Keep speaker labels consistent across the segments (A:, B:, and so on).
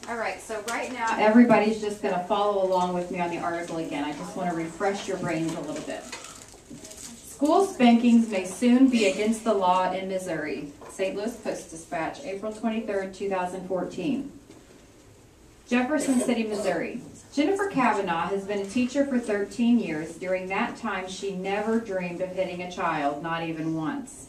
A: All right, so right now everybody's just going to follow along with me on the article again. I just want to refresh your brains a little bit. School spankings may soon be against the law in Missouri. St. Louis Post-Dispatch, April 23rd, 2014. Jefferson City, Missouri. Jennifer Kavanaugh has been a teacher for 13 years. During that time, she never dreamed of hitting a child, not even once.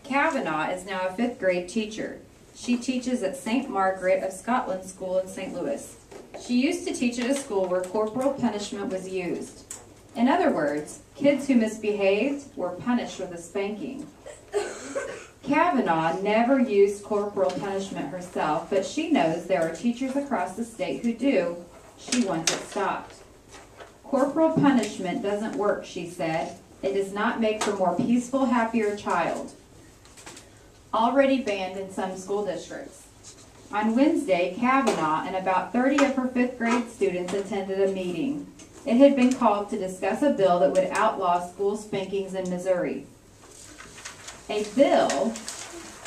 A: Kavanaugh is now a 5th grade teacher. She teaches at St. Margaret of Scotland School in St. Louis. She used to teach at a school where corporal punishment was used. In other words, kids who misbehaved were punished with a spanking. Kavanaugh never used corporal punishment herself, but she knows there are teachers across the state who do. She wants it stopped. Corporal punishment doesn't work, she said. It does not make for a more peaceful, happier child. Already banned in some school districts. On Wednesday, Kavanaugh and about 30 of her 5th grade students attended a meeting. It had been called to discuss a bill that would outlaw school spankings in Missouri. A bill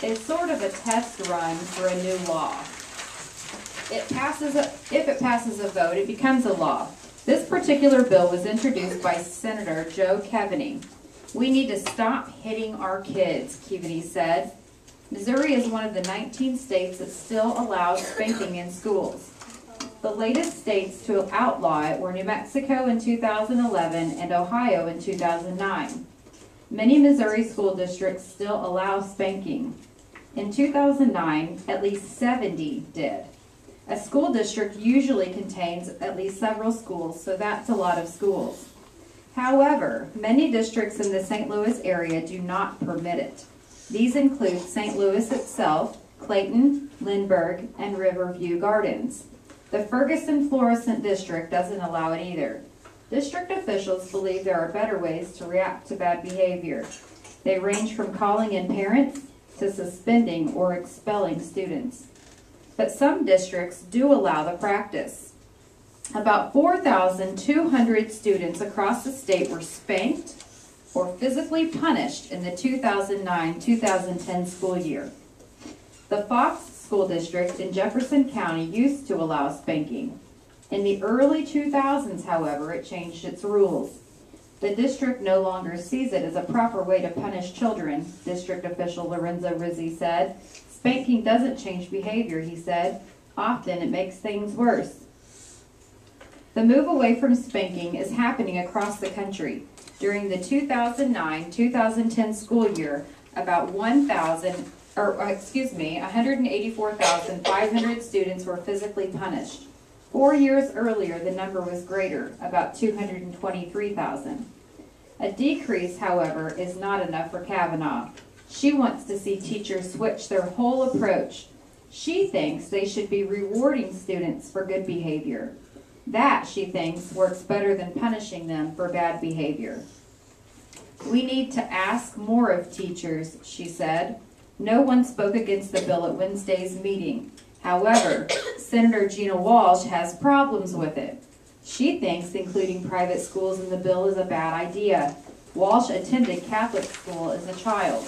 A: is sort of a test run for a new law. If it passes a vote, it becomes a law. This particular bill was introduced by Senator Joe Keaveney. We need to stop hitting our kids, Keaveney said. Missouri is one of the 19 states that still allows spanking in schools. The latest states to outlaw it were New Mexico in 2011 and Ohio in 2009. Many Missouri school districts still allow spanking. In 2009, at least 70 did. A school district usually contains at least several schools, so that's a lot of schools. However, many districts in the St. Louis area do not permit it. These include St. Louis itself, Clayton, Lindbergh, and Riverview Gardens. The Ferguson Florissant District doesn't allow it either. District officials believe there are better ways to react to bad behavior. They range from calling in parents to suspending or expelling students. But some districts do allow the practice. About 4,200 students across the state were spanked or physically punished in the 2009-2010 school year. The Fox School District in Jefferson County used to allow spanking. In the early 2000s, however, it changed its rules. The district no longer sees it as a proper way to punish children, district official Lorenzo Rizzi said. Spanking doesn't change behavior, he said. Often it makes things worse. The move away from spanking is happening across the country. During the 2009-2010 school year, about 184,500 students were physically punished. 4 years earlier, the number was greater, about 223,000. A decrease, however, is not enough for Kavanaugh. She wants to see teachers switch their whole approach. She thinks they should be rewarding students for good behavior. That, she thinks, works better than punishing them for bad behavior. We need to ask more of teachers, she said. No one spoke against the bill at Wednesday's meeting. However, Senator Gina Walsh has problems with it. She thinks including private schools in the bill is a bad idea. Walsh attended Catholic school as a child.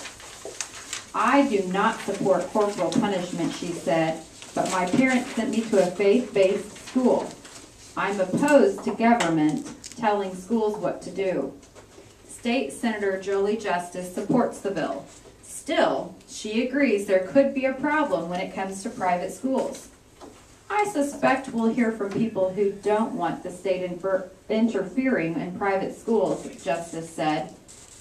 A: I do not support corporal punishment, she said, but my parents sent me to a faith-based school. I'm opposed to government telling schools what to do. State Senator Jolie Justice supports the bill. Still, she agrees there could be a problem when it comes to private schools. I suspect we'll hear from people who don't want the state interfering in private schools, Justice said.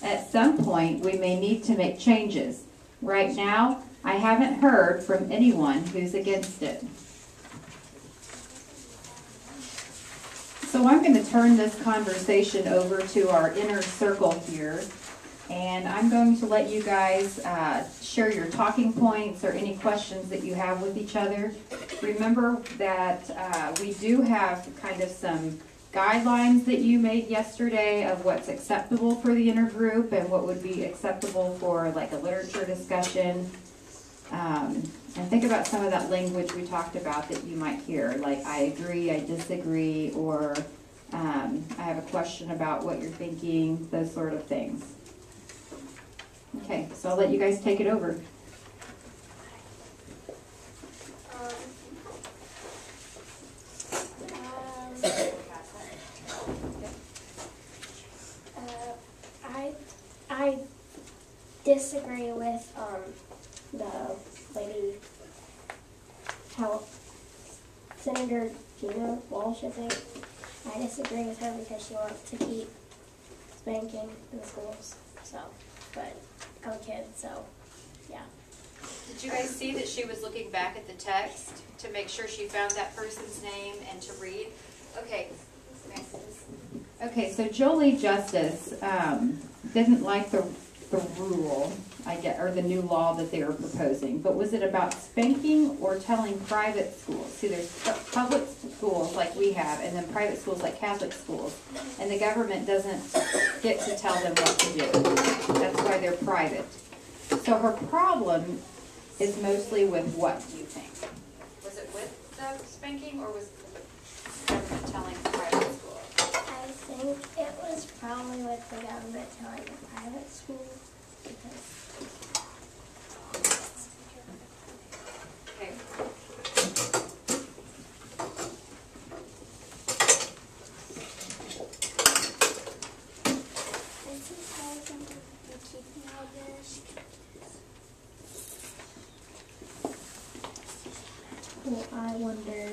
A: At some point, we may need to make changes. Right now, I haven't heard from anyone who's against it. So I'm going to turn this conversation over to our inner circle here, and I'm going to let you guys share your talking points or any questions that you have with each other. Remember that we do have kind of some guidelines that you made yesterday of what's acceptable for the intergroup and what would be acceptable for like a literature discussion. And think about some of that language we talked about that you might hear, like I agree, I disagree, or I have a question about what you're thinking, those sort of things. Okay, so I'll let you guys take it over.
B: disagree with the lady, how Senator Gina Walsh, I think. I disagree with her because she wants to keep spanking in the schools. So, but I'm a kid, so yeah.
A: Did you guys see that she was looking back at the text to make sure she found that person's name and to read? Okay. Okay, so Jolie Justice didn't like the rule, I get, or the new law that they were proposing. But was it about spanking or telling private schools? See, there's public schools like we have, and then private schools like Catholic schools, and the government doesn't get to tell them what to do. That's why they're private. So her problem is mostly with what, do you think? Was it with the spanking, or was it the government telling the private school?
B: I think it was probably with the government telling the private school because.
A: Okay.
B: This is how I'm keeping all this. Well, I wonder,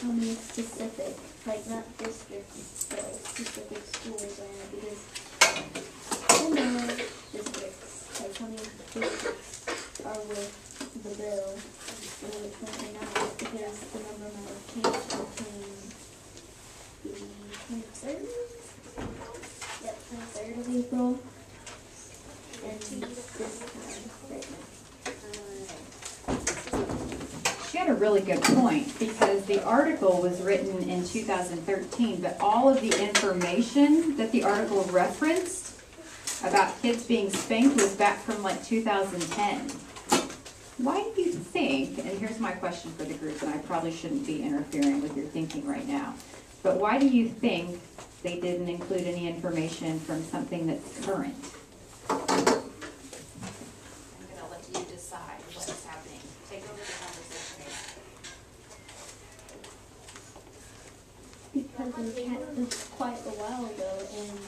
B: how many specific, like not districts, but like specific schools are in it, because I know districts, like how many districts are with the bill, and which ones are not, because the number might have changed between the 23rd, yep, 23rd of April, and this time, right now.
A: She had a really good point, because the article was written in 2013, but all of the information that the article referenced about kids being spanked was back from like 2010. Why do you think, and here's my question for the group, and I probably shouldn't be interfering with your thinking right now, but why do you think they didn't include any information from something that's current? I'm going to let you decide what's happening. Take over the conversation.
B: Because it was quite a while ago, and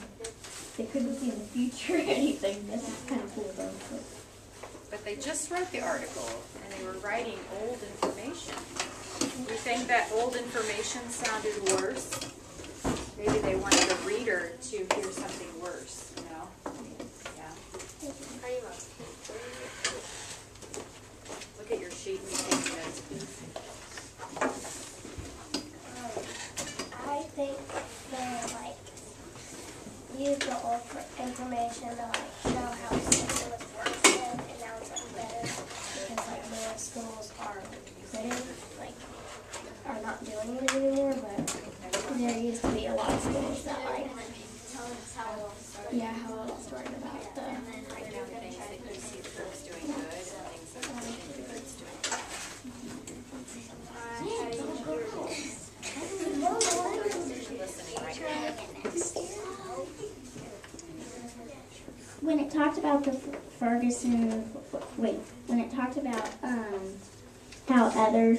B: they couldn't see in the future or anything. This is kind of cool, though.
A: But they just wrote the article, and they were writing old information. You think that old information sounded worse? Maybe they wanted the reader to hear something worse, you know? Yeah. Look at your sheet and take notes, please.
B: I think they used the old information to show how it was working, and now it's better because more schools are are not doing it anymore. But there used to be a lot of schools that how it's working about the.
A: Write down things that you see the group's doing good and things that you think the group's doing bad. Listening right now.
C: When it talked about the when it talked about how other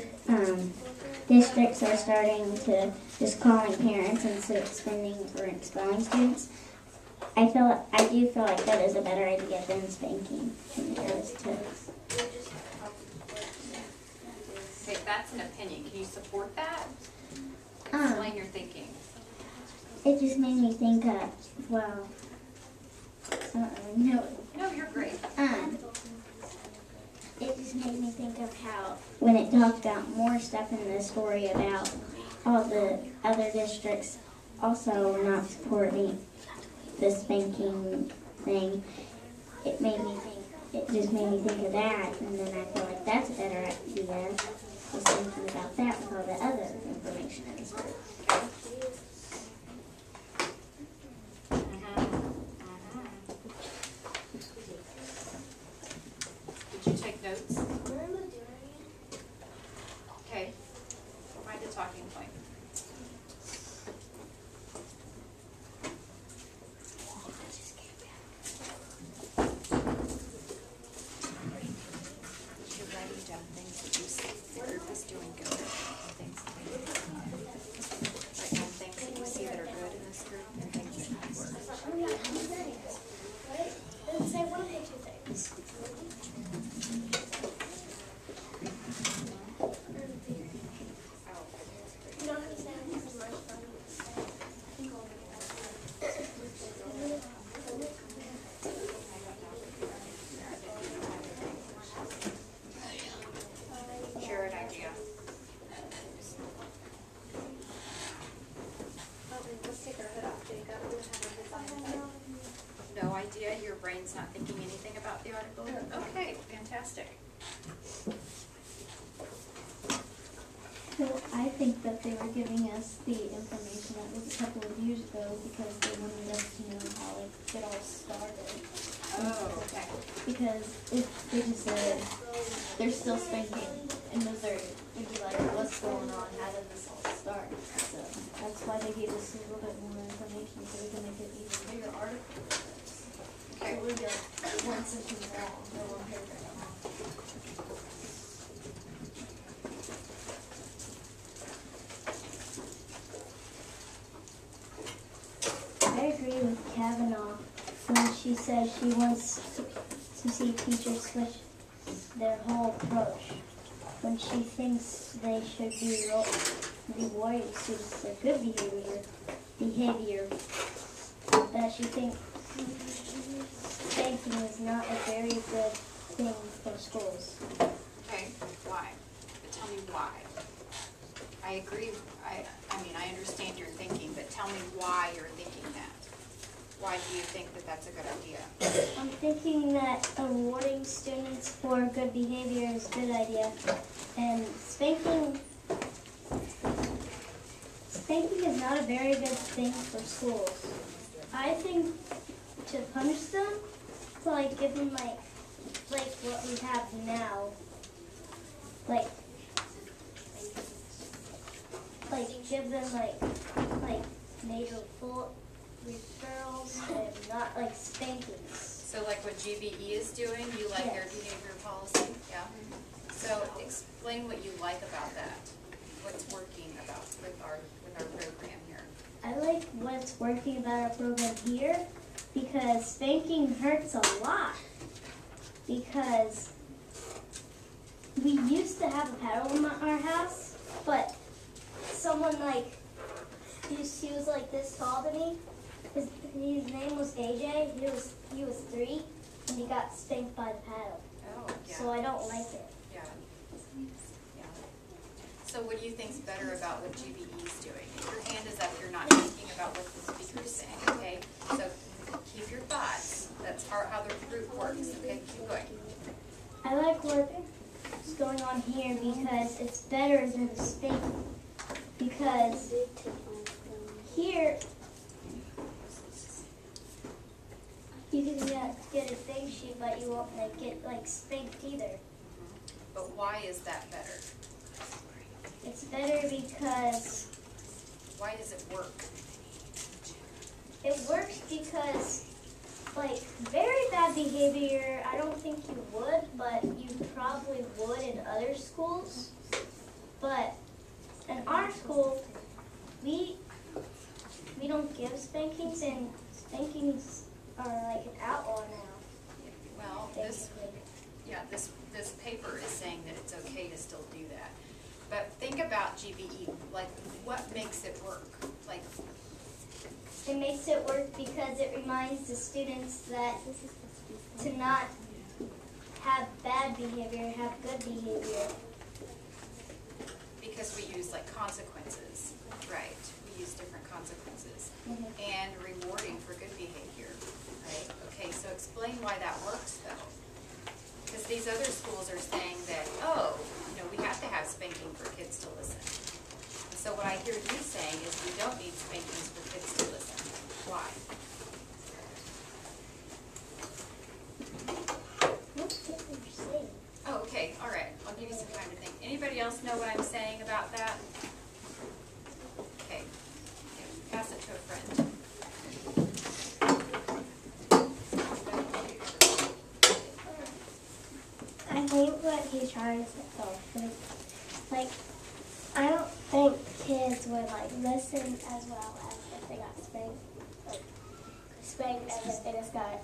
C: districts are starting to just calling parents instead of spending for expelling students, I do feel like that is a better idea than spanking when it goes to.
A: Okay, that's an opinion. Can you support that? Explain your thinking.
C: It just made me think of, well, I don't really know.
A: No, you're great.
C: It just made me think of how, when it talked about more stuff in the story about all the other districts also not supporting the spanking thing, it just made me think of that, and then I feel like that's a better idea, just thinking about that with all the other information in the story.
A: Did you take notes? Okay. Find a talking point.
D: just not thinking anything about the article? Okay, fantastic.
B: Well, I think that they were giving us the information that was a couple of years ago because they wanted us to know how it all started.
D: Oh, okay.
B: Because if they just said they're still spanking in Missouri, we'd be like, what's going on? How did this all start? So that's why they gave us a little bit more information so we can make it even bigger article. So it would be like one sentence long, no one paragraph.
C: I agree with Kavanaugh when she says she wants to see teachers switch their whole approach. When she thinks they should be rewarding students for good behavior, that she thinks spanking is not a very good thing for schools.
D: Okay, why? But tell me why. I agree, I mean, I understand your thinking, but tell me why you're thinking that. Why do you think that that's a good idea?
C: I'm thinking that rewarding students for good behavior is a good idea, and spanking is not a very good thing for schools. I think to punish them, to like give them like what we have now, like give them like major full referrals and not like spankings.
D: So like what GBE is doing, you like their behavior policy? Yeah? So explain what you like about that. What's working about with our program here?
C: I like what's working about our program here because spanking hurts a lot. Because we used to have a paddle in our house, but someone he was like this tall to me. His name was AJ. He was 3, and he got spanked by the paddle.
D: Oh, yeah.
C: So I don't like it.
D: Yeah. Yeah. So what do you think's better about what GBE is doing? If your hand is up, you're not thinking about what the speaker's saying, okay? So keep your thoughts. That's how the group works, okay? Keep going.
C: I like what's going on here because it's better than the spanking. Because here, you can get a spank sheet, but you won't get spanked either.
D: But why is that better?
C: It's better because
D: Why does it work?
C: it works because very bad behavior, I don't think you would, but you probably would in other schools. But in our school, we don't give spankings, and spankings are like an outlaw now.
D: Well, this paper is saying that it's okay to still do that. But think about GBE, like what makes it work? Like,
C: It makes it work because it reminds the students that to not have bad behavior, have good behavior.
D: because we use like consequences, right? We use different consequences.
C: Mhm.
D: And rewarding for good behavior, right? Okay, so explain why that works though. Because these other schools are saying that, oh, we have to have spanking for kids to listen. And so what I hear you saying is we don't need spankings for kids to listen. Why? Oh, okay, all right. I'll give you some time to think. Anybody else know what I'm saying about that? Okay. Pass it to a friend.
C: I think what he's trying to say, I don't think kids would listen as well as if they got spanked as if they just got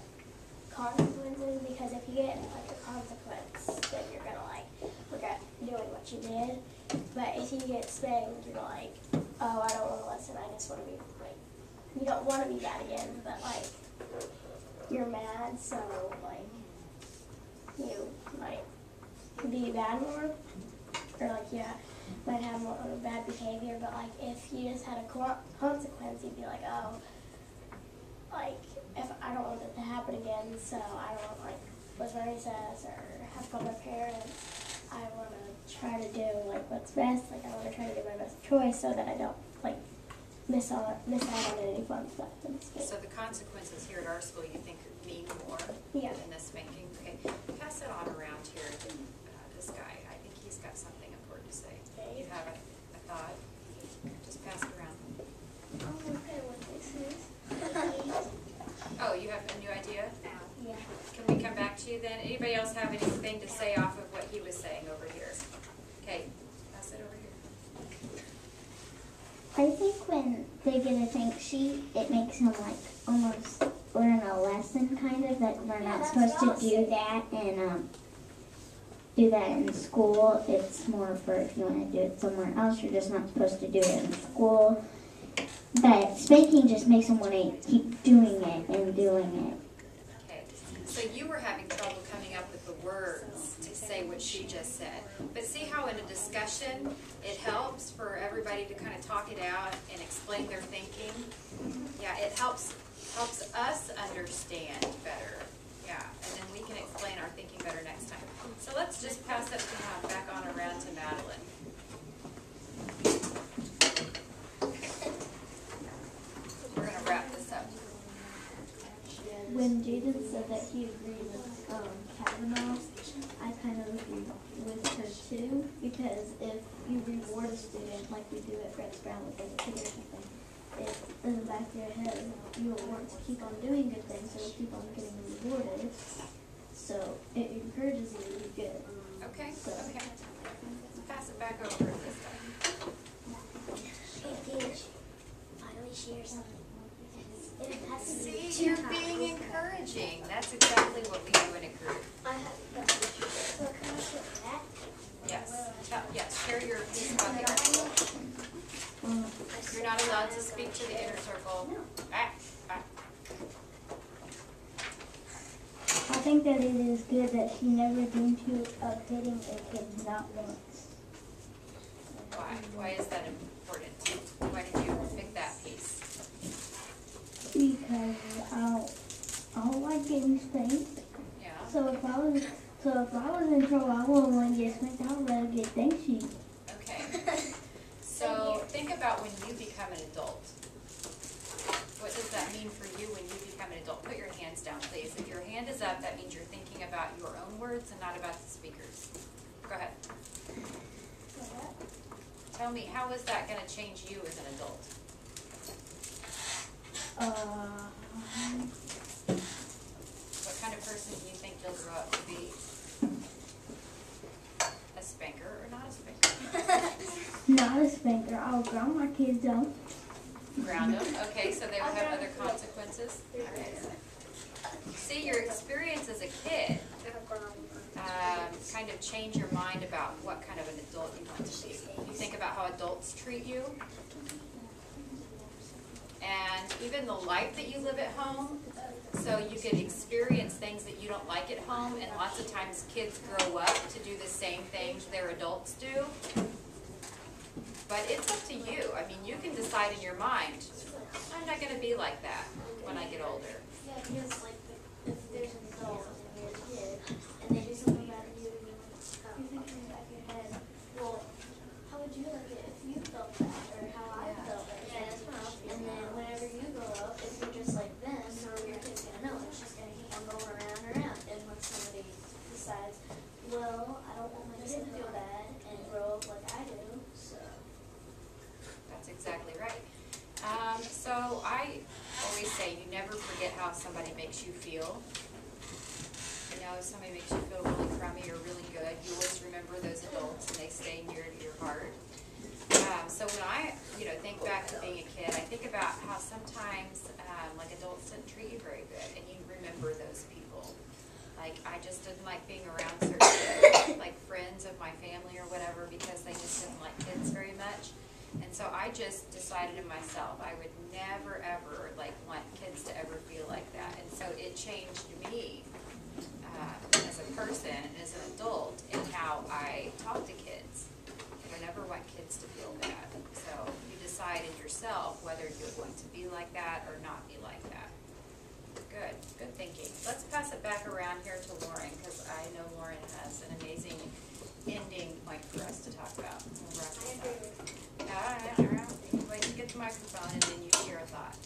C: consequences, because if you get a consequence, then you're gonna regret doing what you did. But if you get spanked, you're like, oh, I don't want to listen. I just want to be you don't want to be bad again, but you're mad, so you might be bad more, or might have more bad behavior. But if you just had a consequence, you'd be like, oh,
B: like, if I don't want it to happen again, so I don't want, like, what's recess or have to call my parents. I want to try to do, like, what's best. Like, I want to try to do my best choice so that I don't, like, miss out on any fun stuff in school.
D: So the consequences here at our school you think mean more
B: Yeah.
D: than the spanking? Okay, pass it on around here to this guy. I think he's got something important to say. You have a thought? Just pass it around.
B: Okay, what this is.
D: Oh, you have a new idea?
B: Yeah.
D: Can we come back to you then? Anybody else have anything to say off of what he was saying over here? Okay, pass it over here.
C: I think when they get a think sheet, it makes them like almost learn a lesson, kind of, that they're not supposed to do that and do that in school. It's more for if you want to do it somewhere else. You're just not supposed to do it in school. But spanking just makes them want to keep doing it and doing it.
D: Okay, so you were having trouble coming up with the words to say what she just said. But see how in a discussion, it helps for everybody to kind of talk it out and explain their thinking? Yeah, it helps us understand better. Yeah, and then we can explain our thinking better next time. So let's just pass that back on around to Madeline. We're going to wrap this up.
B: When Jaden said that he agreed with Kavanaugh, I kind of agreed with her too, because if you reward a student like we do at Fritz Brown with like a ticket or something, it in the back of your head you'll want to keep on doing good things, so you'll keep on getting rewarded. So it encourages you to be good.
D: Okay,
B: So.
D: okay. Pass it back over this time.
B: Finally share something.
D: See, you're being encouraging. That's exactly what we do in a group.
B: I have so can I share that?
D: Yes. Yes, share your piece about the inner circle. You're not allowed to speak to the inner circle. Ah.
C: I think that it is good that she never dreamed of hitting a kid not once.
D: Why? Why is that important? Why did you pick that piece?
C: Because I don't like getting spanked.
D: Yeah.
C: So if I was in trouble, I wouldn't want to get spanked. I would rather get thank sheet.
D: Okay. So think about when you become an adult. What does that mean for you when you become an adult? Put your hands down, please. If your hand is up, that means you're thinking about your own words and not about the speakers. Go ahead. Tell me, how is that going to change you as an adult? What kind of person do you think you'll grow up to be? A spanker or not a spanker?
C: Not a spanker. I'll ground my kids up.
D: Ground them. Okay, so they would have other consequences. Okay. See, your experience as a kid kind of change your mind about what kind of an adult you want to be. You think about how adults treat you. And even the life that you live at home, so you could experience things that you don't like at home, and lots of times kids grow up to do the same things their adults do. But it's up to you. I mean, you can decide in your mind, I'm not going to be like that when I get older.
B: Yeah, because like if there's an adult and you're a kid and they do something bad to you, you're thinking in the back of your head, well, how would you like it if you felt that, or how I felt that? And then whenever you grow up, if you're just like them, your kid's gonna know, and it's just gonna keep on going around and around. And when somebody decides, well, I don't want my kid to feel bad and grow up like I do, so.
D: That's exactly right. So I always say you never forget how somebody makes you feel. You know, if somebody makes you feel really crummy or really good, you always remember those adults and they stay near to your heart. So when I, think back to being a kid, I think about how sometimes, like adults didn't treat you very good, and you remember those people. Like, I just didn't like being around certain kids, like friends of my family or whatever, because they just didn't like kids very much. And so I just decided in myself I would never, ever, want kids to ever feel like that. And so it changed me as a person and as an adult in how I talk to kids. And I never want kids to feel bad. So you decide in yourself whether you're going to be like that or not be like that. Good, good thinking. Let's pass it back around here to Lauren, because I know Lauren has an amazing ending point for us to talk about. We'll wrap this up. All right. Wait to get the microphone and then you share a thought.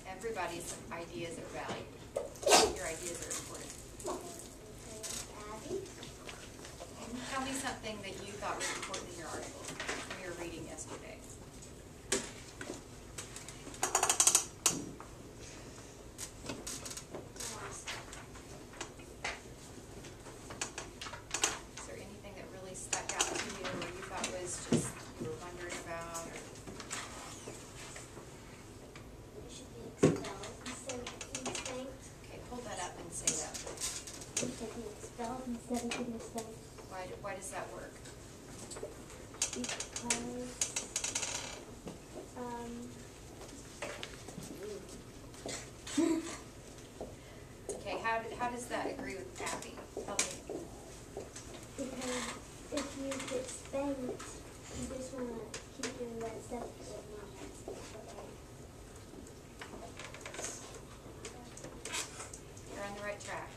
D: Everybody's ideas are valued. Your ideas are important. Tell me something that you thought was important in your article when you were reading yesterday. Is there anything that really stuck out to you or you thought was just you were wondering about? Or
B: It should be expelled instead of being spanked.
D: okay, hold that up and say that.
B: It should be expelled instead of being spanked.
D: Why does that work?
B: Because,
D: Okay, how does that agree with Abby? Tell me.
B: because if you get spanked, you just want to keep doing that stuff because it's not that stuff.
D: You're on the right track.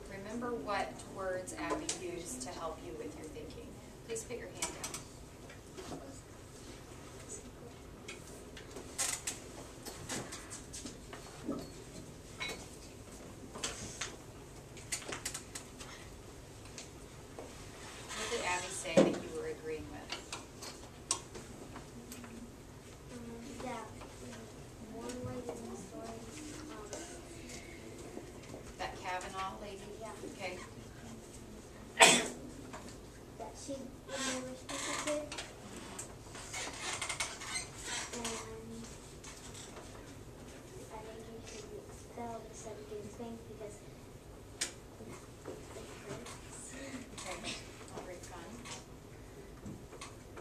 D: Remember what words Abby used to help you with your thinking. Please put your hand down. What did Abby say that you were agreeing with?
B: That one lady in the story,
D: That Kavanaugh lady?
B: Yeah.
D: Okay.
B: that she never spoke to. And I think he should be expelled instead of being spanked because it hurts.
D: Okay, all very fun.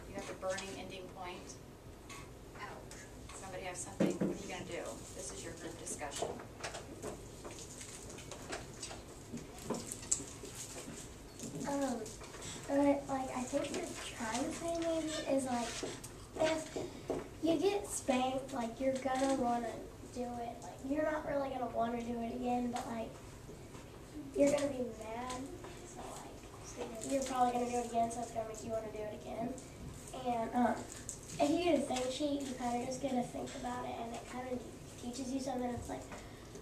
D: You have a burning ending point. Somebody have something? What are you gonna do? This is your group discussion.
B: Like I think you're trying to say maybe is like if you get spanked, like you're gonna want to do it. Like you're not really gonna want to do it again, but like you're gonna be mad. So like you're probably gonna do it again, so it's gonna make you want to do it again. And if you get a think sheet, you kind of just get to think about it, and it kind of teaches you something. It's like,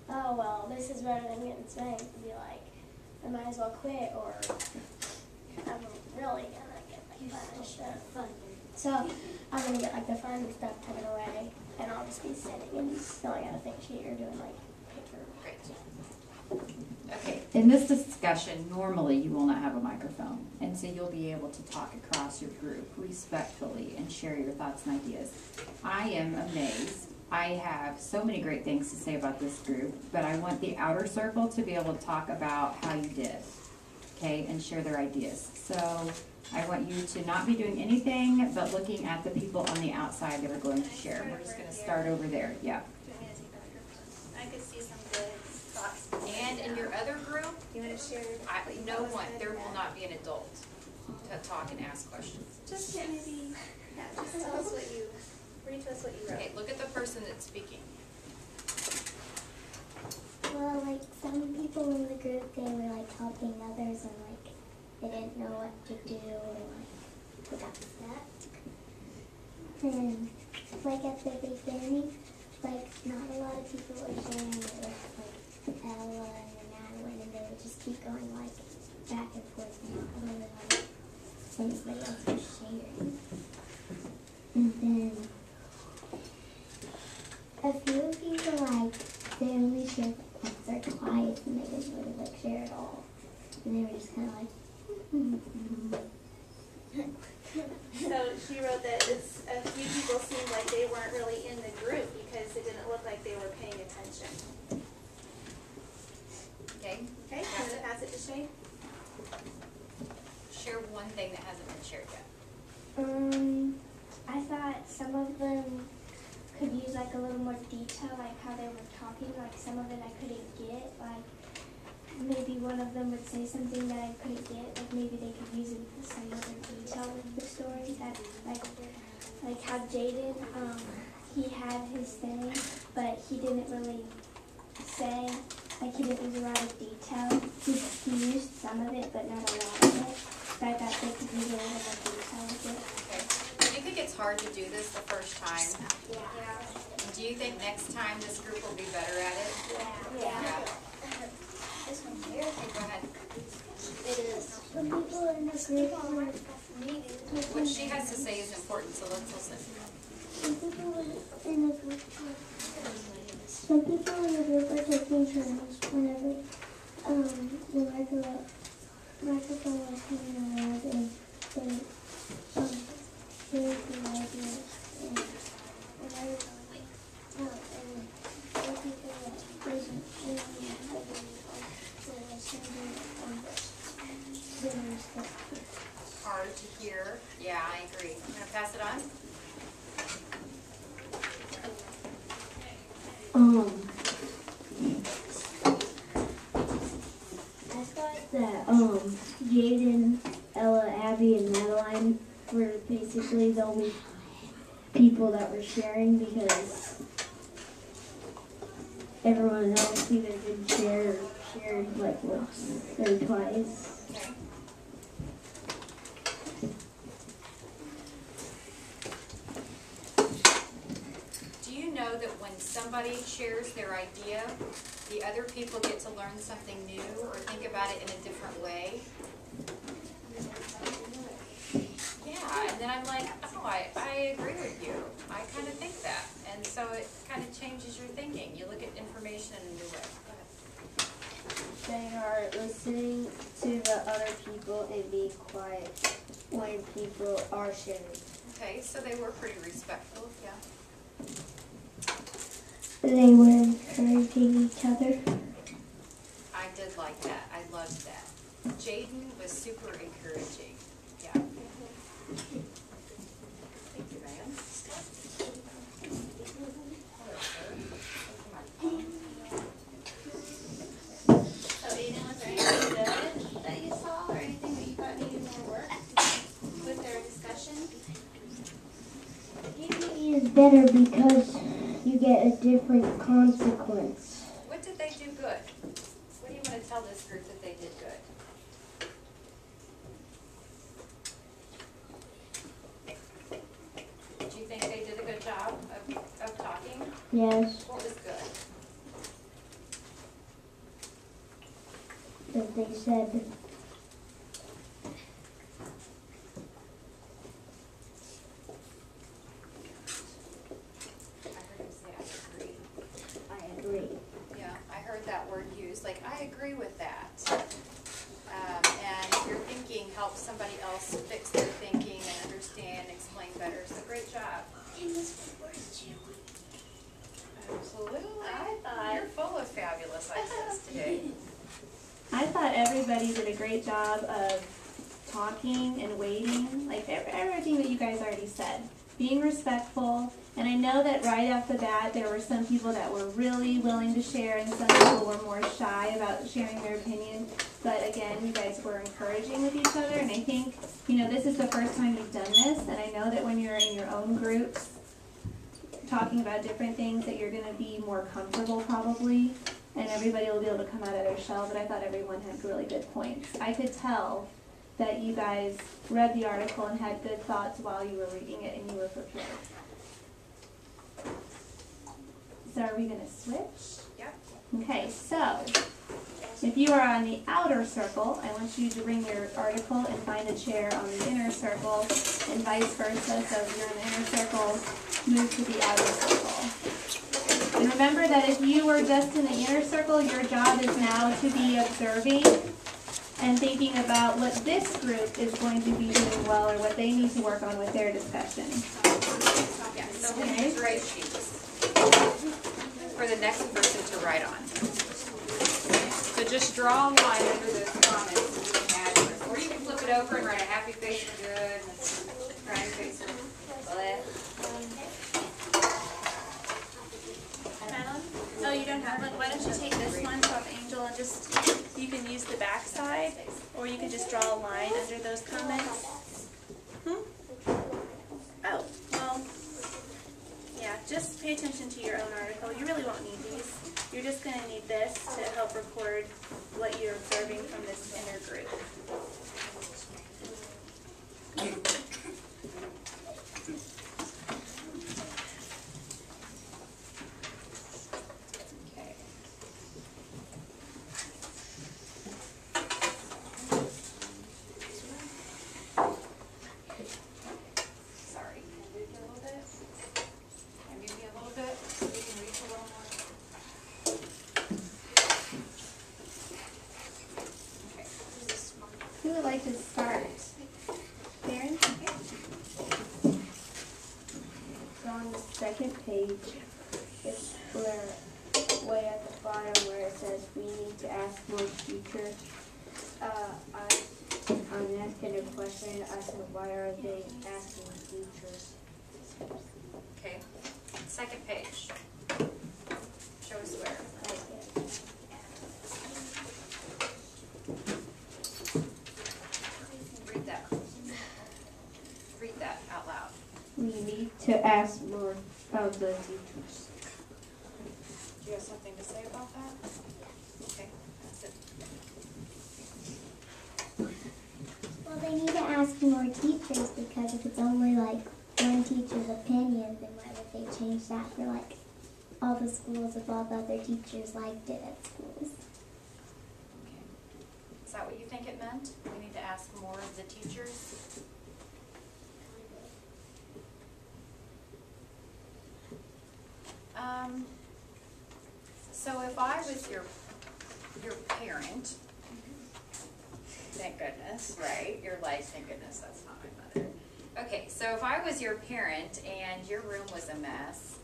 B: oh well, this is better than getting spanked. And be like, I might as well quit, or I'm really gonna get like punished. So I'm gonna get like the fun stuff taken away, and I'll just be sitting and filling out a think sheet or doing like paper.
D: Great.
A: Okay, in this discussion, normally you will not have a microphone, and so you'll be able to talk across your group respectfully and share your thoughts and ideas. I am amazed. I have so many great things to say about this group, but I want the outer circle to be able to talk about how you did, okay, and share their ideas. So I want you to not be doing anything but looking at the people on the outside that are going to share. We're just going to start over there. Yeah.
E: I could see some good thoughts.
D: And in your other group,
E: You want to share?
D: no one, there will not be an adult to talk and ask questions.
E: Just maybe, yeah, just tell us what you, read to us what you wrote.
D: Okay, look at the person that's speaking.
B: Well, like some people in the group, they were like helping others, and like they didn't know what to do, or like they got stuck. And like at the beginning, like not a lot of people were sharing it with like Ella and Madeline, and they would just keep going like back and forth, and not really like anybody else was sharing. And then a few people like they only shared once or twice, and they didn't really like share at all, and they were just kind of like.
E: So she wrote that a few people seemed like they weren't really in the group because it didn't look like they were paying attention.
D: Okay?
E: Okay, you want to pass it to Shay?
D: Share one thing that hasn't been shared yet.
B: I thought some of them could use like a little more detail, like how they were talking. Like some of it I couldn't get. Like maybe one of them would say something that I couldn't get. Like maybe they could use some other detail in the story. That like how Jaden, he had his thing, but he didn't really say. Like he didn't use a lot of detail. He used some of it, but not a lot of it. So I thought they could use a little more detail with it.
D: Okay. Do you think it's hard to do this the first time?
B: Yeah.
D: Do you think next time this group will be better at it?
B: Yeah.
D: This one here, okay, go ahead.
B: It is. Some people in the group were
D: What she has to say is important, so let's listen.
B: Some people in the group are taking turns whenever the microphone was coming around and they shared the ideas and other people that wasn't really having
D: Hard to hear. Yeah, I agree. I'm gonna pass it on.
C: I thought that Jaden, Ella, Abby, and Madeline were basically the only people that were sharing because everyone else either didn't share or shared like once or twice.
D: Okay. Do you know that when somebody shares their idea, the other people get to learn something new or think about it in a different way? Yeah, and then I'm like, oh, I agree with you. I kind of think that. And so it kind of changes your thinking. You look at information in a new way. Go ahead.
F: They are listening to the other people and being quiet when people are sharing.
D: Okay, so they were pretty respectful, yeah.
C: They were encouraging each other.
D: I did like that. I loved that. Jaden was super encouraging. Yeah. Thank you, Ryan.
E: So Aiden, was there anything good that you saw or anything that you thought needed more work with their discussion?
C: Unity is better because you get a different consequence.
D: What did they do good? What do you want to tell this group that they did good? Do you think they did a good job of talking?
C: Yes,
D: What was good?
C: that they said
D: I heard him say, I agree.
C: I agree.
D: Yeah, I heard that word used, like, I agree with that. And your thinking helps somebody else fix their thinking and understand, explain better. So great job. Absolutely. You're full of fabulous ideas today.
G: I thought everybody did a great job of talking and waiting, like everything that you guys already said. Being respectful, and I know that right off the bat there were some people that were really willing to share and some people were more shy about sharing their opinion. But again, you guys were encouraging with each other, and I think, you know, this is the first time you've done this, and I know that when you're in your own groups talking about different things that you're going to be more comfortable probably, and everybody will be able to come out of their shell, but I thought everyone had really good points. I could tell that you guys read the article and had good thoughts while you were reading it and you were prepared. So are we going to switch?
D: Yep.
G: Okay, so if you are on the outer circle, I want you to bring your article and find a chair on the inner circle and vice versa. So if you're in the inner circle, move to the outer circle. And remember that if you were just in the inner circle, your job is now to be observing and thinking about what this group is going to be doing well or what they need to work on with their discussion.
D: Yeah, so here's write sheets for the next person to write on. So just draw a line under those comments and you can add yours. Or you can flip it over and write a happy face for good. Crying face. Bleh.
G: Oh, you don't have one? Why don't you take this one from Angel and just, you can use the back side, or you can just draw a line under those comments. Oh, well, yeah, just pay attention to your own article. You really won't need these. You're just going to need this to help record what you're observing from this inner group.
D: Okay. Sorry, can I move you a little bit? Can I move you a little bit so we can reach a little more? Okay.
G: Who would like to start? Karen?
F: So on the second page, it's where, way at the bottom where it says we need to ask more teachers. I'm asking a question. I said, why are they asking teachers?
D: Okay. Second page. Show us where. Read that. Read that out loud.
F: We need to ask more of the teachers.
D: Do you have something to say about that? Okay, that's it.
C: Well, they need to ask more teachers because if it's only like one teacher's opinion, then why would they change that for like all the schools if all the other teachers liked it at schools?
D: Okay. Is that what you think it meant? We need to ask more of the teachers? So if I was your parent, thank goodness, right? You're like, thank goodness that's not my mother. Okay, so if I was your parent and your room was a mess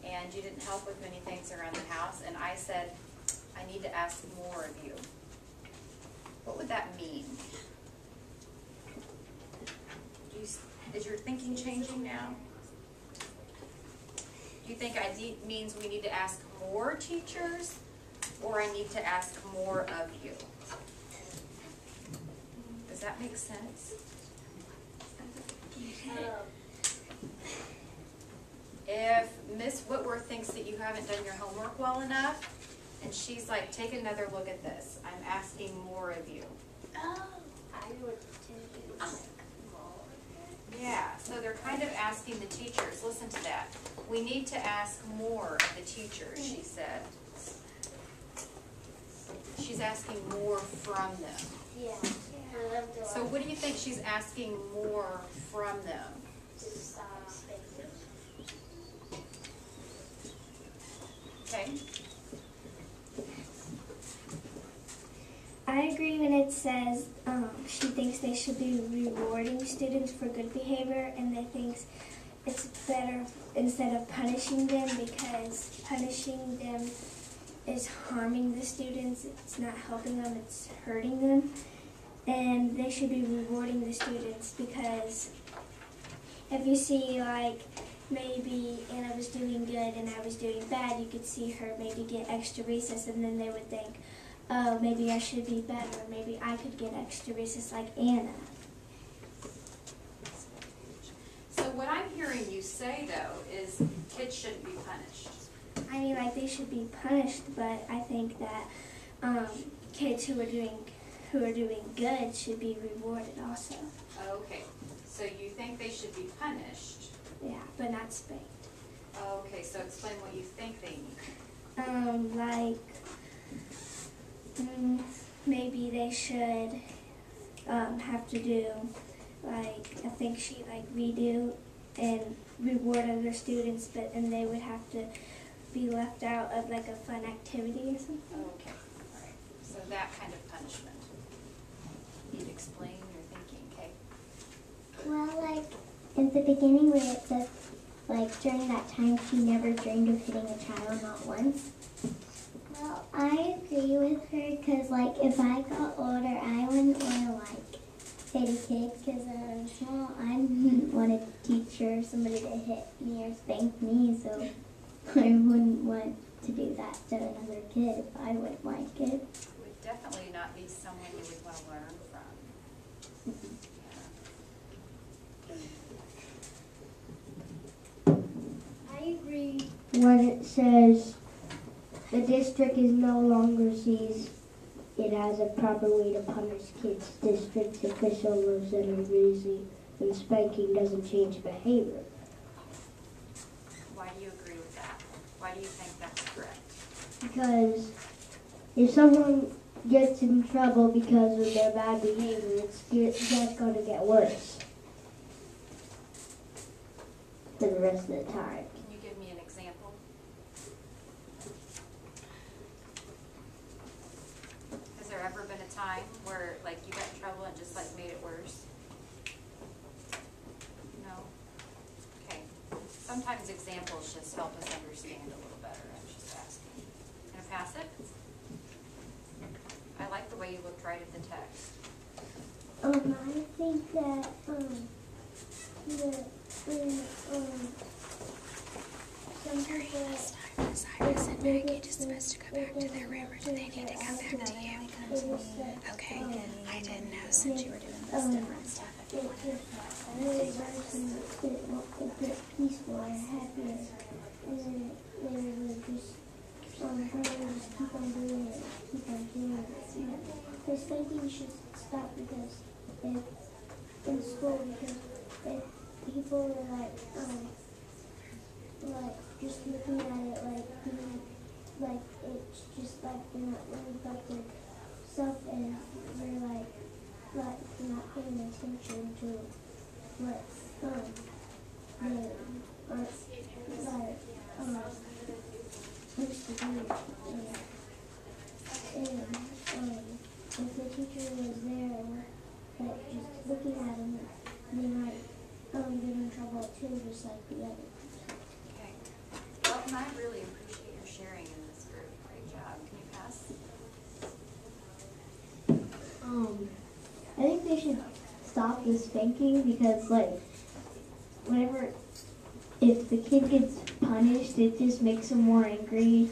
D: and you didn't help with many things around the house and I said, I need to ask more of you, what would that mean? Is your thinking changing now? Do you think means we need to ask more teachers, or I need to ask more of you? Does that make sense? If Miss Whitworth thinks that you haven't done your homework well enough, and she's like, take another look at this, I'm asking more of you.
B: Oh, I would tend to do more.
D: Yeah, so they're kind of asking the teachers, listen to that. We need to ask more of the teachers, she said. She's asking more from them.
B: Yeah.
D: So what do you think she's asking more from them? Okay.
C: I agree when it says she thinks they should be rewarding students for good behavior, and they thinks it's better instead of punishing them because punishing them is harming the students. It's not helping them, it's hurting them. And they should be rewarding the students because if you see like maybe Anna was doing good and I was doing bad, you could see her maybe get extra recess and then they would think, oh, maybe I should be better. Maybe I could get extra recess like Anna.
D: So what I'm hearing you say, though, is kids shouldn't be punished.
C: I mean, like they should be punished, but I think that kids who are doing good should be rewarded also.
D: Okay, so you think they should be punished.
C: Yeah, but not spanked.
D: Okay, so explain what you think they need.
C: Maybe they should have to do, like, a think sheet like we do and reward other students, but then they would have to be left out of like a fun activity or something.
D: Okay, all right. So that kind of punishment. You'd explain your thinking, okay?
C: Well, like, in the beginning where it says, like, during that time she never dreamed of hitting a child, not once. Well, I agree with her because, like, if I got older, I wouldn't want to, like, hit a kid because when I was small, I didn't want to for somebody to hit me or spank me, so I wouldn't want to do that to another kid if I wouldn't like it.
D: It would definitely not be someone you would want to learn from.
H: I agree when it says the district is no longer sees it as a proper way to punish kids. District's officials and busy, and spanking doesn't change behavior.
D: Why do you agree with that? Why do you think that's correct?
H: Because if someone gets in trouble because of their bad behavior, it's just going to get worse for the rest of the time.
D: Can you give me an example? Has there ever been a time where like you got in trouble and just like made it worse? No? Okay. Sometimes examples just help us understand a little better. I was just asking. Can I pass it? I like the way you looked right at the text.
H: I think that some people
I: Cyrus and Maggie just supposed to go back to their room, or do they need to come back to you? Okay, I didn't know since you were doing this different stuff.
H: peaceful and happier, and then they would just keep on doing it, keep on doing it. The spanking should stop because if in school, because if people are like just looking at it like being like it's just like they're not worried about their stuff, and they're like not paying attention to what they aren't supposed to do. And if the teacher was there, like just looking at them, they might get in trouble too, just like the others.
D: Okay. Well, and I really appreciate your sharing in this group. Great job. Can you pass?
F: I think they should stop the spanking because, like, whenever, if the kid gets punished, it just makes them more angry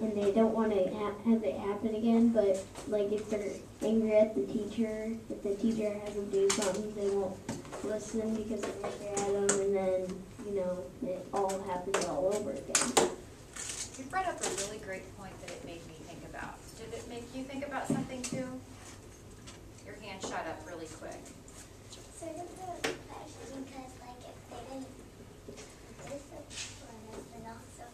F: and they don't want to have it happen again. But, like, if they're angry at the teacher, if the teacher has them do something, they won't listen because they're angry at them, and then, you know, it all happens all over again.
D: You brought up a really great point that it made me think about. Did it make you think about something too? Your hand shot up really quick.
C: Sort of the question, because like if they didn't discipline us, then also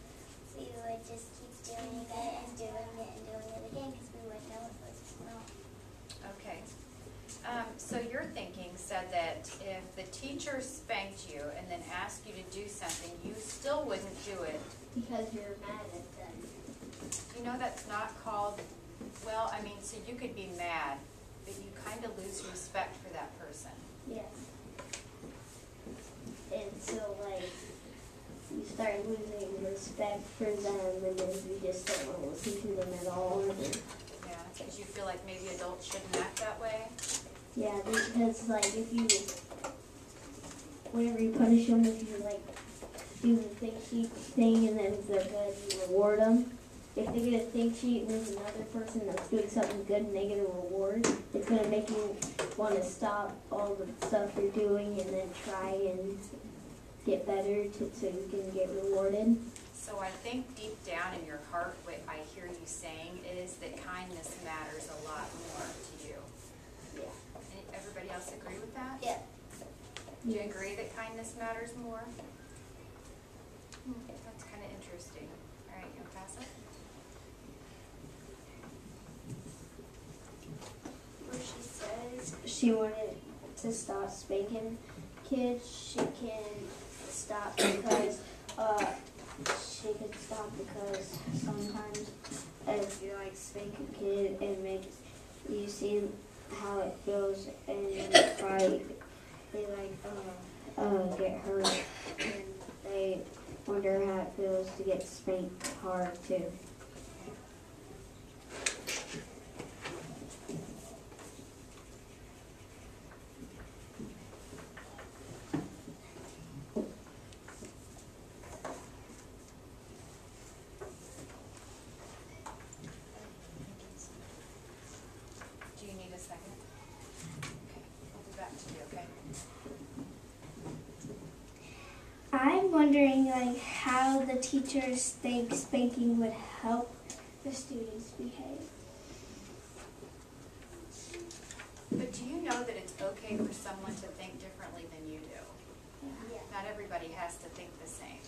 C: we would just keep doing it and doing it and doing it again because we wouldn't know it was wrong.
D: Okay. So your thinking said that if the teacher spanked you and then asked you to do something, you still wouldn't do it.
F: Because you're mad at them.
D: You know that's not called, well, I mean, so you could be mad, but you kind of lose respect for that person.
F: Yes. And so, like, you start losing respect for them, and then you just don't want to listen to them at all.
D: Yeah, because you feel like maybe adults shouldn't act that way.
F: Yeah, because, like, if you, whenever you punish them, if you, like, do the think sheet thing, and then if they're good, you reward them. If they get a think sheet and there's another person that's doing something good and they get a reward, it's going to make you want to stop all the stuff you're doing and then try and get better so you can get rewarded.
D: So I think deep down in your heart, what I hear you saying is that kindness matters a lot more to you.
F: Yeah.
D: And everybody else agree with that?
C: Yeah.
D: Do you agree that kindness matters more? That's kind of interesting. All right, you'll pass it?
F: Where she says she wanted to stop spanking kids, she can stop because sometimes if you like spank a kid, it makes you see how it feels and they get hurt and they wonder how it feels to get spanked hard too.
D: We'll be back to you, okay?
H: I'm wondering like how the teachers think spanking would help the students behave.
D: But do you know that it's okay for someone to think differently than you do?
H: Yeah.
D: Not everybody has to think the same.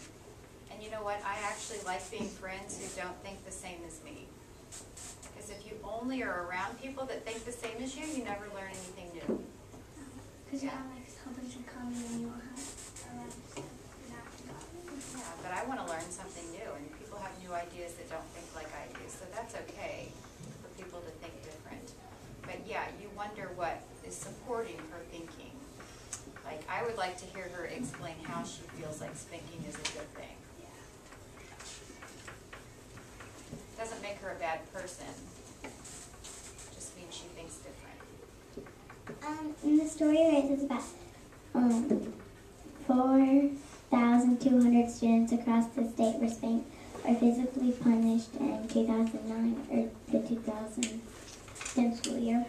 D: And you know what? I actually like being friends who don't think the same as me. Because if you only are around people that think the same as you never learn anything new.
H: Because you have like so much in common and you will have a lot of stuff not in common.
D: Yeah, but I want to learn something new, and people have new ideas that don't think like I do, so that's okay for people to think different. But yeah, you wonder what is supporting her thinking. Like, I would like to hear her explain how she feels like spanking is a good thing. Doesn't make her a bad person, just means she thinks different.
C: In the story where it says about 4,200 students across the state were spanked or physically punished in 2009 or the 2000 school year.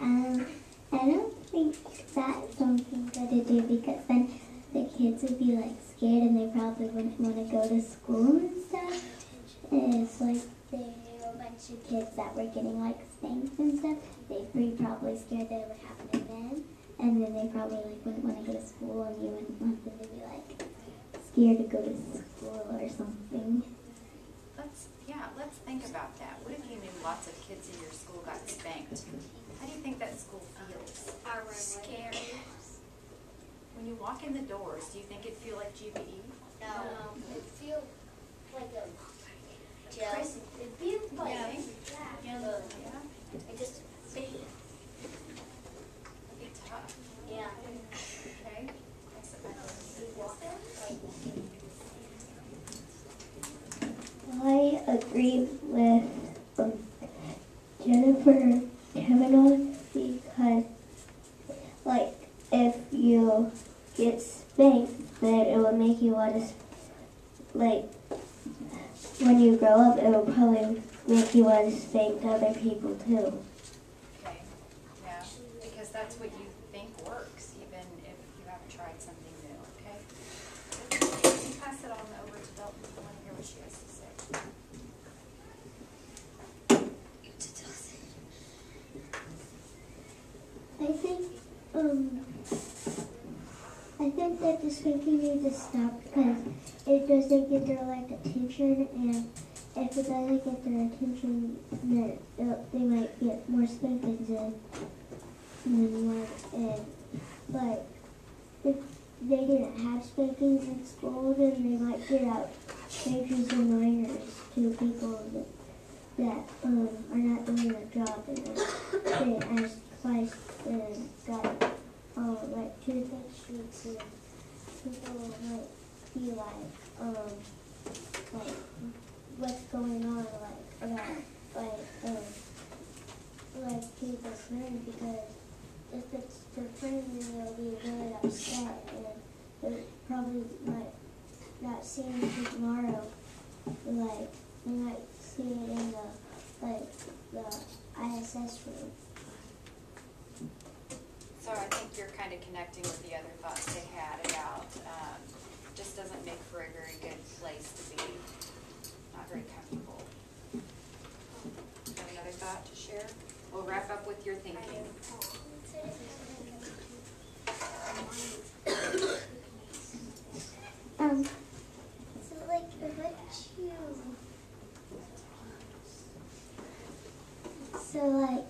C: I don't think that's something good to do because then the kids would be like scared and they probably wouldn't want to go to school and stuff. And it's like they knew a bunch of kids that were getting like spanked and stuff. They'd be probably scared that it would happen to them, and then they probably like wouldn't want to go to school, and you wouldn't want them to be like scared to go to school or something.
D: Let's think about that. What if you knew lots of kids in your school got spanked? How do you think that school feels?
B: Scary.
D: When you walk in the doors, do you think it'd feel like GBE?
B: No. It feels like a
D: Chris?
B: It feels like
D: Yeah.
B: it just
D: It'd be tough.
B: yeah.
D: Okay?
F: I agree with Jennifer Kavanaugh because, like, if you get spanked, then it will make you want to, like, when you grow up, it will probably make you want to spank other people too.
D: Okay, yeah, because that's what you think works, even if you haven't tried something new, okay? You pass it on over to Dalton, I want to hear what she has to say.
F: I think that the spanking needs to stop because it doesn't get their like attention, and if it doesn't get their attention, then they might get more spankings and more. And like if they didn't have spankings in school, then they might get out strangers and minors to people that are not doing their job, and then they ask twice and got like 2 to 3 streets, and people might be like what's going on, about people's friends, because if it's their friend, then they'll be really upset, and they probably might not see anything tomorrow. Like they might see it in the ISS room.
D: So I think you're kind of connecting with the other thoughts they had about, just doesn't make for a very good place to be, not very comfortable. Have another thought to share? We'll wrap up with your thinking.
H: So like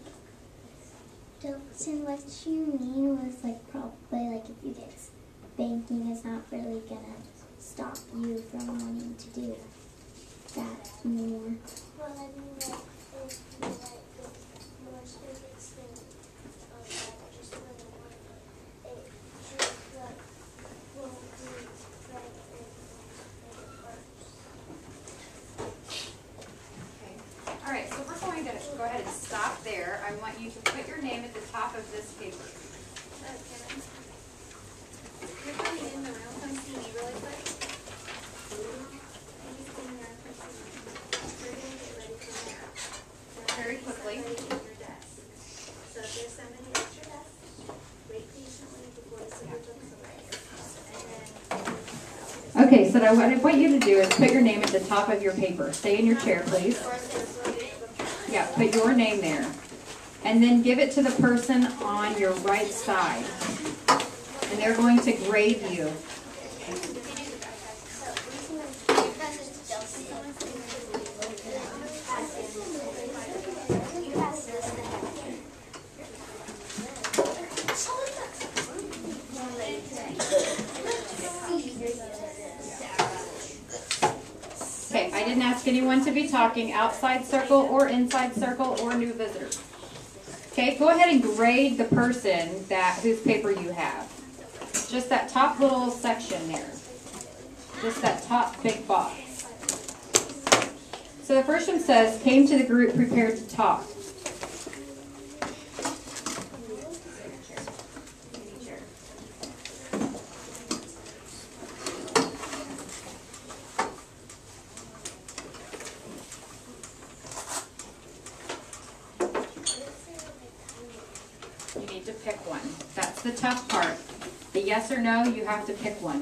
H: Dalton, what you mean was like probably like if you get spanking, it's not really gonna stop you from wanting to do that more.
B: Well, I mean, like, if you like more spankings, then I just really want it. Just like won't be right and it works.
D: Okay. All right, so we're going to go ahead and stop there. I want you to put your name at the top of this paper.
E: Okay. You're coming in the room, come see me really quick. Maybe come here and come see me. We're gonna get ready for that.
D: Very quickly.
E: Somebody in your desk. So
A: Okay, so now what I want you to do is put your name at the top of your paper. Stay in your chair, please. Yeah, put your name there. And then give it to the person on your right side. And they're going to grade you. Okay, I didn't ask anyone to be talking outside circle or inside circle or new visitors. Okay, go ahead and grade the person whose paper you have. Just that top little section there. Just that top big box. So the first one says, came to the group prepared to talk. You need to pick one. That's the tough part. The yes or no, you have to pick one.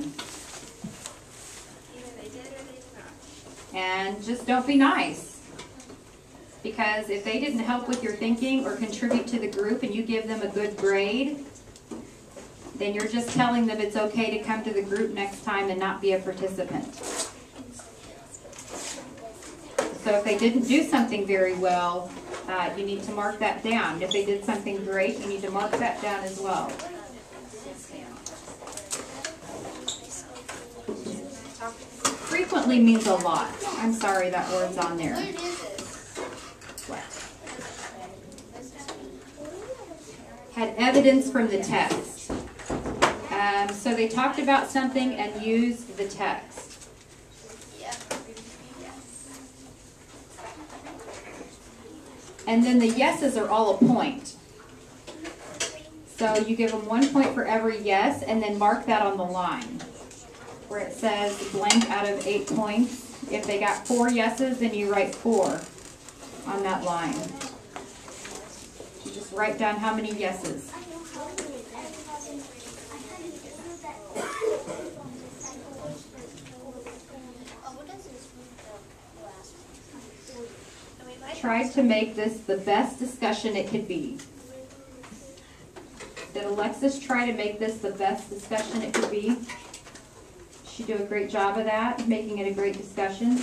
E: Either they did or they did not.
A: And just don't be nice. Because if they didn't help with your thinking or contribute to the group and you give them a good grade, then you're just telling them it's okay to come to the group next time and not be a participant. So if they didn't do something very well, you need to mark that down. If they did something great, you need to mark that down as well. Frequently means a lot. I'm sorry that word's on there. What? Had evidence from the text. So they talked about something and used the text. And then the yeses are all a point. So you give them 1 point for every yes, and then mark that on the line where it says blank out of 8 points. If they got 4 yeses, then you write 4 on that line. You just write down how many yeses. Tried to make this the best discussion it could be. Did Alexis try to make this the best discussion it could be? She did a great job of that, making it a great discussion.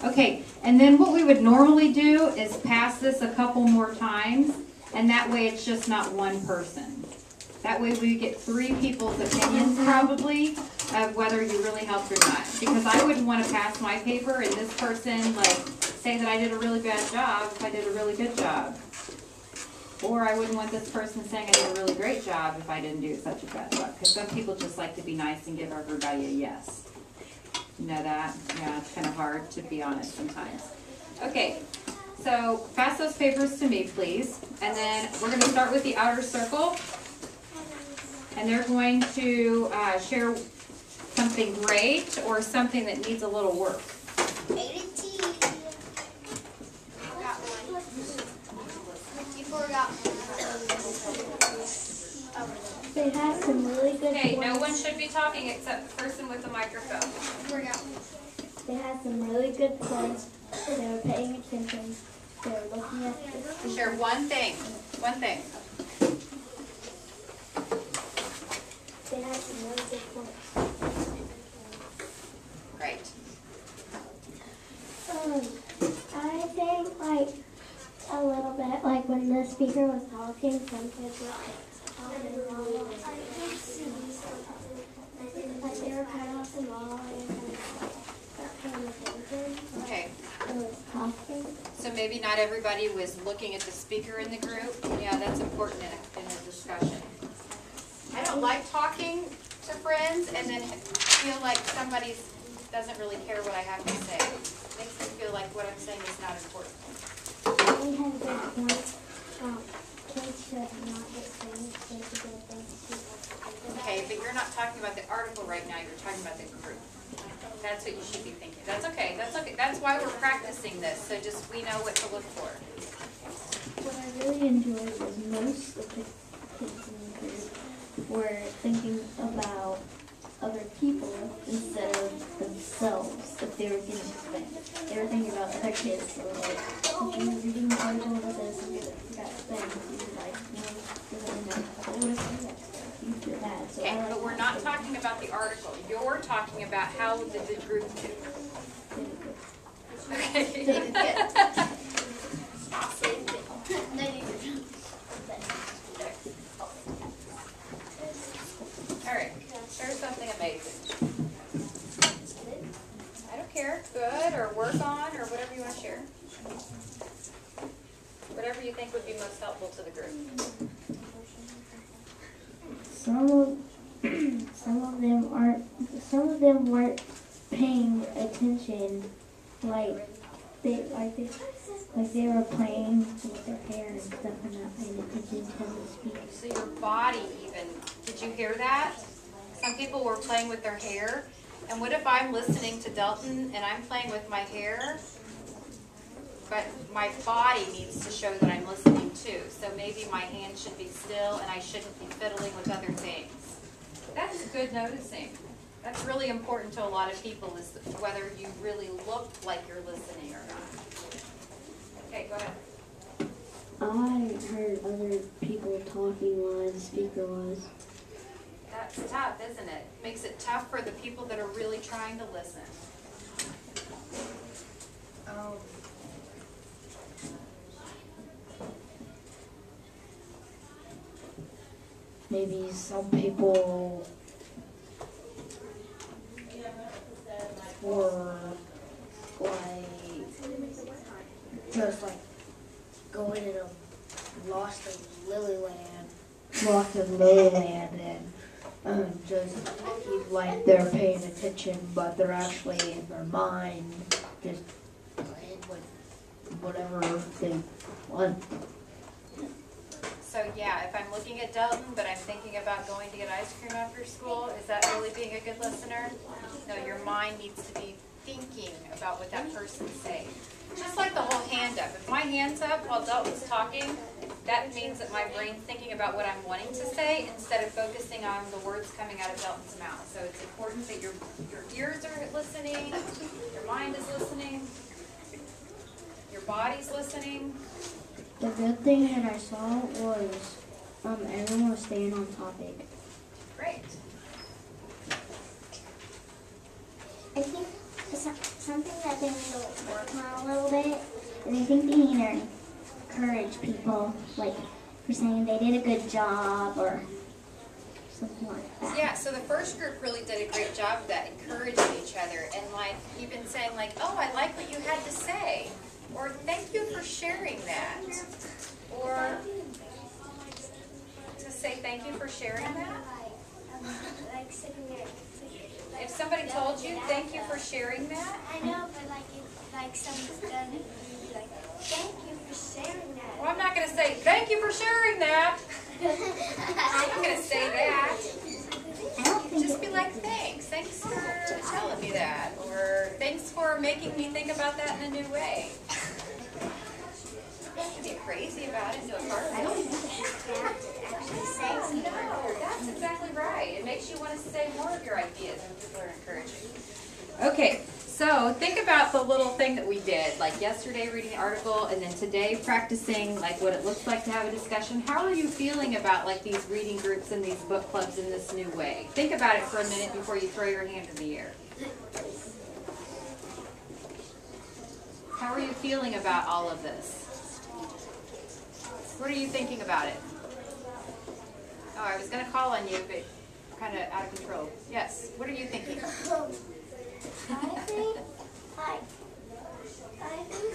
A: Okay, and then what we would normally do is pass this a couple more times, and that way it's just not one person. That way we get 3 people's opinions probably of whether you really helped or not. Because I wouldn't want to pass my paper and this person like say that I did a really bad job if I did a really good job. Or I wouldn't want this person saying I did a really great job if I didn't do such a bad job. Because some people just like to be nice and give everybody a yes. You know that? Yeah, it's kind of hard to be honest sometimes. Okay, so pass those papers to me, please. And then we're going to start with the outer circle. And they're going to share something great or something that needs a little work.
F: They had some really good
A: Okay,
F: points.
A: no one should be talking except the person with the microphone.
F: They had some really good points. They were paying attention. They were looking at the speaker.
A: Share one thing. One thing.
F: They had some really good points.
A: Great.
F: I think like a little bit like when the speaker was talking, some kids were talking wrong. Like they were cut off the wall and not paying attention.
A: Okay.
F: It was talking.
A: So maybe not everybody was looking at the speaker in the group. Yeah, that's important in a discussion. I don't like talking to friends and then feel like somebody doesn't really care what I have to say. It makes me feel like what I'm saying is not important.
F: We had good points. Kids should not get finished. They should get things to
A: Okay, but you're not talking about the article right now. You're talking about the group. That's what you should be thinking. That's okay. That's okay. That's why we're practicing this. So just we know what to look for.
F: What I really enjoyed was most of the kids in the group were thinking about other people instead of themselves if they were getting spanked. They were thinking about other kids. So like, if you were reading the article about this and you got spanked, you were like, what if you feel bad? So
D: Okay, but we're not talking about the article. You're talking about how did the group do. Okay. All right, share something amazing. I don't care, good, or work on, or whatever you want to share. Whatever you think would be most helpful to the group.
F: Some of them weren't paying attention, like they were playing with their hair and stuff and not paying attention to the speaker.
D: So your body even, did you hear that? Some people were playing with their hair. And what if I'm listening to Delton and I'm playing with my hair, but my body needs to show that I'm listening too. So maybe my hand should be still and I shouldn't be fiddling with other things. That's good noticing. That's really important to a lot of people, is whether you really look like you're listening or not. Okay, go ahead.
F: I heard other people talking while the speaker was.
D: That's tough, isn't it? Makes it tough for the people that are really trying to listen.
F: Maybe some people were just going in a lost in Lilyland and just keep like they're paying attention, but they're actually in their mind just playing with whatever they want.
D: So yeah, if I'm looking at Delton, but I'm thinking about going to get ice cream after school, is that really being a good listener? No, your mind needs to be thinking about what that person's saying. Just like the whole hand up. If my hand's up while Delton's talking, that means that my brain's thinking about what I'm wanting to say instead of focusing on the words coming out of Delton's mouth. So it's important that your ears are listening, your mind is listening, your body's listening.
F: The good thing that I saw was everyone was staying on topic.
D: Great.
C: I think something that they need to work on a little bit is I think they need to encourage people, like for saying they did a good job or something like that.
D: Yeah, so the first group really did a great job of that, encouraging each other, and like even saying like, oh, I like what you had to say, or thank you for sharing that, or to say thank you for sharing that. If somebody told you, thank you for sharing that.
H: I know, but if someone's done it, you'd be like, thank you for sharing that.
D: Well, I'm not going to say, thank you for sharing that. I'm not going to say that. Just be like, thanks. Thanks for telling me that. Or thanks for making me think about that in a new way. Don't be crazy about it. Do it part of it. No, that's exactly right. It makes you want to say more of your ideas when people are encouraging. Okay, so think about the little thing that we did, like yesterday reading the article, and then today practicing like what it looks like to have a discussion. How are you feeling about like these reading groups and these book clubs in this new way? Think about it for a minute before you throw your hand in the air. How are you feeling about all of this? What are you thinking about it? Oh, I was going to call on you, but kind of out of control. Yes, what are you thinking?
H: I think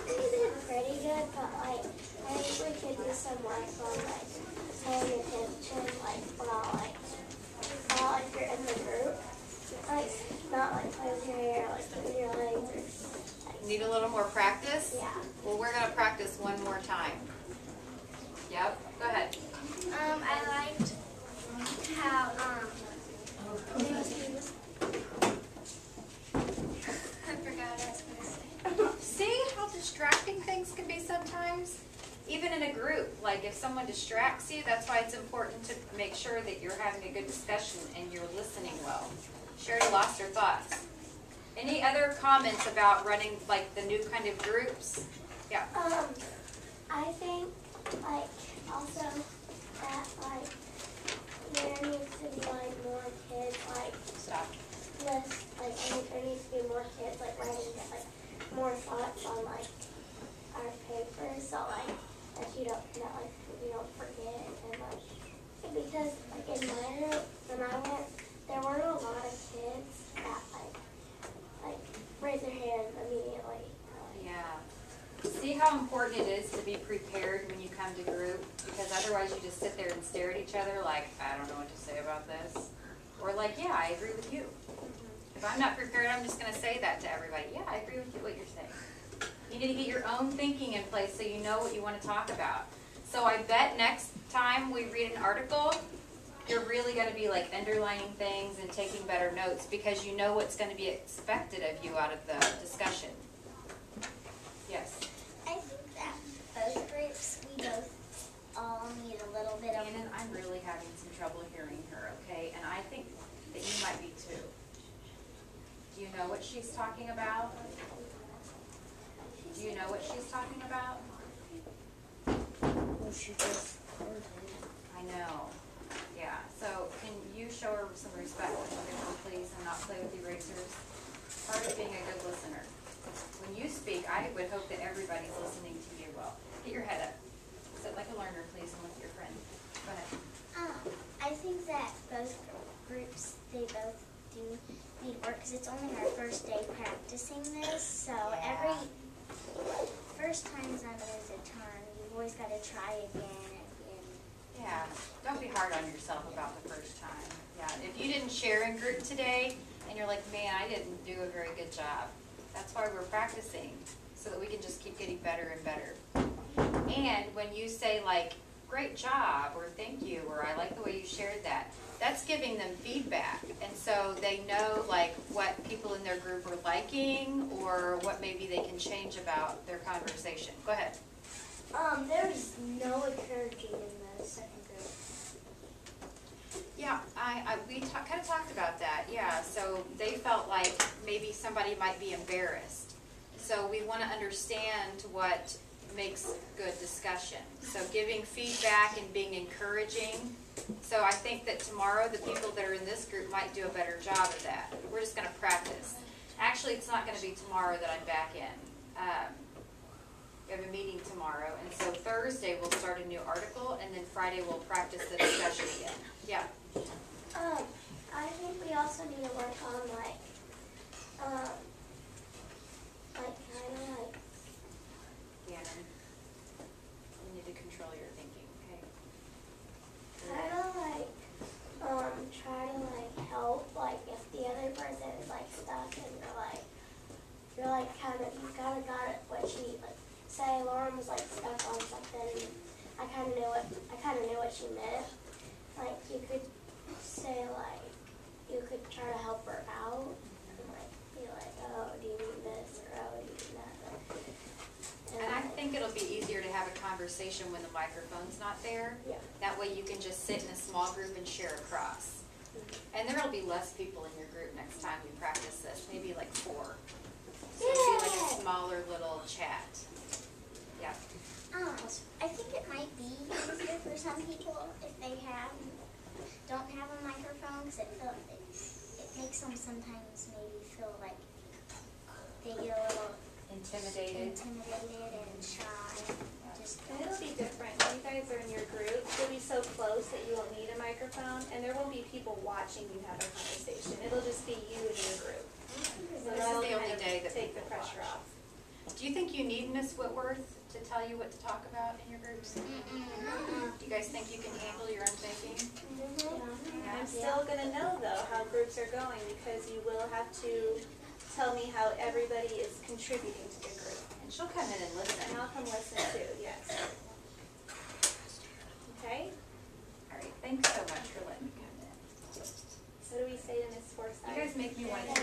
H: we did pretty good, but I think we could do some work on paying attention, while you're in the group, not playing with your hair, with your legs.
D: Need a little more practice?
H: Yeah.
D: Well, we're going to practice one more time. Yep, go ahead.
H: I liked how I forgot what I was going to say.
D: See how distracting things can be sometimes? even in a group, like if someone distracts you, that's why it's important to make sure that you're having a good discussion and you're listening well. She already lost her thoughts. Any other comments about running like the new kind of groups? Yeah.
H: I think like also that like there needs to be like more kids like
D: Stop.
H: less like there needs to be more kids like writing like more thoughts on like our papers so like that you don't forget and like because like in my group when I went there weren't a lot of kids that like raise their hand immediately.
D: Yeah. See how important it is to be prepared when you come to group? Because otherwise you just sit there and stare at each other like, I don't know what to say about this. Or like, yeah, I agree with you. If I'm not prepared, I'm just going to say that to everybody. Yeah, I agree with what you're saying. You need to get your own thinking in place so you know what you want to talk about. So I bet next time we read an article, you're really going to be like underlining things and taking better notes because you know what's going to be expected of you out of the discussion. Yes?
C: I think that both groups, we both all need a little bit of...
D: Shannon, I'm really having some trouble hearing her, okay? And I think that you might be too. Do you know what she's talking about? Do you know what she's talking about?
C: Well, she just heard it.
D: I know. Yeah. So can you show her some respect when you give her, please, and not play with erasers? Part of being a good listener. When you speak, I would hope that everybody's listening to you well. Get your head up. Sit like a learner, please, and look at your friend. Go ahead.
C: I think that both groups, they both do need work because it's only our first day practicing this. So every first time's not always a turn. You've always got to try again and again.
D: Yeah. Don't be hard on yourself about the first time. Yeah. If you didn't share in group today and you're like, man, I didn't do a very good job. That's why we're practicing, so that we can just keep getting better and better. And when you say like, great job, or thank you, or I like the way you shared that, that's giving them feedback. And so they know like what people in their group are liking, or what maybe they can change about their conversation. Go ahead.
H: There's no encouraging in the second group.
D: Yeah, we kind of talked about that, yeah. So they felt like maybe somebody might be embarrassed. So we want to understand what makes good discussion. So giving feedback and being encouraging. So I think that tomorrow the people that are in this group might do a better job of that. We're just going to practice. Actually, it's not going to be tomorrow that I'm back in. We have a meeting tomorrow, and so Thursday we'll start a new article, and then Friday we'll practice the discussion again. Yeah.
H: I think we also need to work on like kind of like.
D: Gannon, you need to control your thinking, okay?
H: Kind of like, try to like help, like if the other person is like stuck and you're like kind of, you kind of got it what she, like say Lauren was like stuck on something and I kind of knew what she meant. Like you could say like, you could try to help her out and like be like, oh, do you need this or oh, do you need that?
D: And I think it'll be easier to have a conversation when the microphone's not there.
H: Yeah.
D: That way you can just sit in a small group and share across. And there'll be less people in your group next time we practice this, maybe like 4. So it'll be like a smaller little chat. Yeah.
C: I think it might be easier for some people if they don't have a microphone because it makes them sometimes maybe feel like they get a little
D: Intimidated.
C: and shy.
E: And it'll be different. When you guys are in your group, you'll be so close that you won't need a microphone, and there won't be people watching you have a conversation. It'll just be you and your group. So
D: This is
E: that'll
D: the only
E: kind of
D: day that
E: take the
D: people
E: pressure
D: watch.
E: off.
D: Do you think you need Miss Whitworth to tell you what to talk about in your groups? Do you guys think you can handle your own thinking?
E: I'm still going to know, though, how groups are going because you will have to tell me how everybody is contributing to the group.
D: And she'll come in and listen.
E: And I'll come listen too, yes. Okay?
D: All right, thanks so much for letting me come in.
E: So what do we say to Miss Forsyth?
D: You guys make me want to